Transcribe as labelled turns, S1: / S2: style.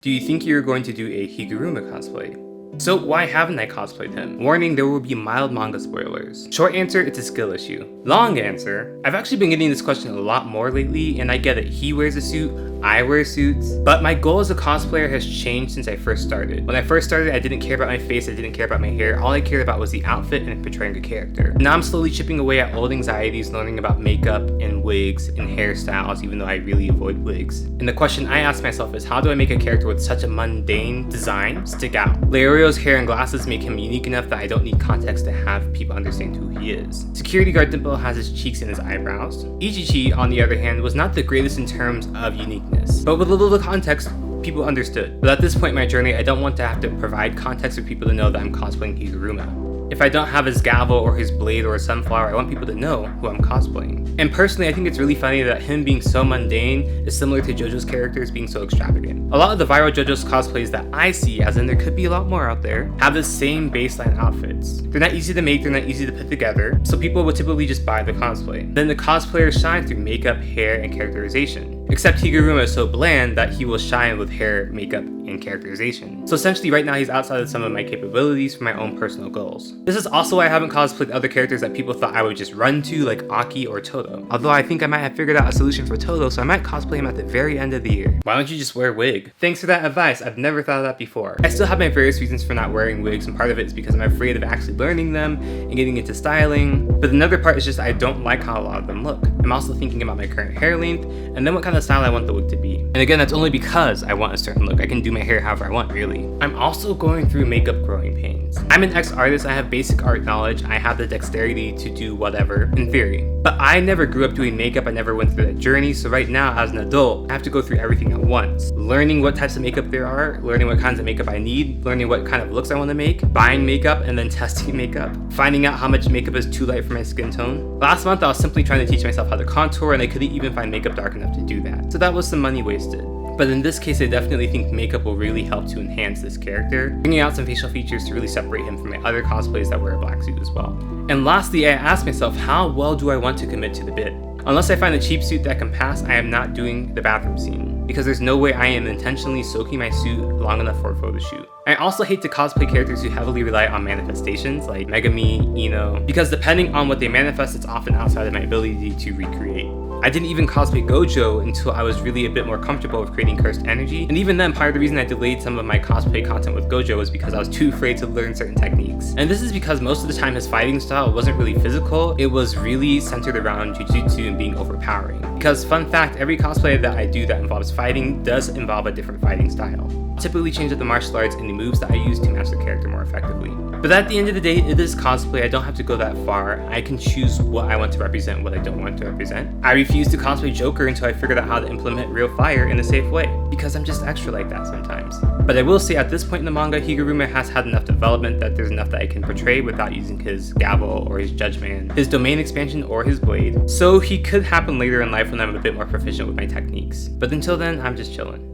S1: Do you think you're going to do a Higuruma cosplay? So why haven't I cosplayed him? Warning, there will be mild manga spoilers. Short answer, it's a skill issue. Long answer, I've actually been getting this question a lot more lately, and I get it, he wears a suit, I wear suits, but my goal as a cosplayer has changed since I first started. When I first started, I didn't care about my face, I didn't care about my hair, all I cared about was the outfit and portraying a character. Now I'm slowly chipping away at old anxieties, learning about makeup and wigs and hairstyles, even though I really avoid wigs. And the question I ask myself is, how do I make a character with such a mundane design stick out? Leorio's hair and glasses make him unique enough that I don't need context to have people understand who he is. Security guard Dimple has his cheeks and his eyebrows. Ichichi, on the other hand, was not the greatest in terms of uniqueness, but with a little context, people understood. But at this point in my journey, I don't want to have to provide context for people to know that I'm cosplaying Higuruma. If I don't have his gavel or his blade or a sunflower, I want people to know who I'm cosplaying. And personally, I think it's really funny that him being so mundane is similar to JoJo's characters being so extravagant. A lot of the viral JoJo's cosplays that I see, as in there could be a lot more out there, have the same baseline outfits. They're not easy to make, they're not easy to put together, so people would typically just buy the cosplay. Then the cosplayers shine through makeup, hair, and characterization. Except Higuruma is so bland that he will shine with hair, makeup, and characterization. So essentially right now he's outside of some of my capabilities for my own personal goals. This is also why I haven't cosplayed other characters that people thought I would just run to, like Aki or Toto. Although I think I might have figured out a solution for Toto, so I might cosplay him at the very end of the year. Why don't you just wear a wig? Thanks for that advice, I've never thought of that before. I still have my various reasons for not wearing wigs, and part of it is because I'm afraid of actually learning them and getting into styling. But another part is just I don't like how a lot of them look. I'm also thinking about my current hair length, and then what kind of style I want the wig to be. And again, that's only because I want a certain look. I can do my hair however I want, really. I'm also going through makeup growing pains. I'm an ex-artist, I have basic art knowledge, I have the dexterity to do whatever, in theory. But I never grew up doing makeup, I never went through that journey, so right now, as an adult, I have to go through everything at once. Learning what types of makeup there are, learning what kinds of makeup I need, learning what kind of looks I want to make, buying makeup and then testing makeup, finding out how much makeup is too light for my skin tone. Last month, I was simply trying to teach myself how to contour, and I couldn't even find makeup dark enough to do that. So that was some money wasted. But in this case, I definitely think makeup will really help to enhance this character, bringing out some facial features to really separate him from my other cosplays that wear a black suit as well. And lastly, I asked myself, how well do I want to commit to the bit? Unless I find a cheap suit that can pass, I am not doing the bathroom scene, because there's no way I am intentionally soaking my suit long enough for a photo shoot. I also hate to cosplay characters who heavily rely on manifestations like Megami, Ino, because depending on what they manifest, it's often outside of my ability to recreate. I didn't even cosplay Gojo until I was really a bit more comfortable with creating cursed energy, and even then, part of the reason I delayed some of my cosplay content with Gojo was because I was too afraid to learn certain techniques. And this is because most of the time his fighting style wasn't really physical, it was really centered around jujutsu and being overpowering. Because fun fact, every cosplay that I do that involves fighting does involve a different fighting style. I typically change up the martial arts and the moves that I use to match the character more effectively. But at the end of the day, it is cosplay, I don't have to go that far. I can choose what I want to represent and what I don't want to represent. I refuse to cosplay Joker until I figured out how to implement real fire in a safe way, because I'm just extra like that sometimes. But I will say at this point in the manga, Higuruma has had enough development that there's enough that I can portray without using his gavel or his judgment, his domain expansion or his blade. So he could happen later in life when I'm a bit more proficient with my techniques. But until then, I'm just chilling.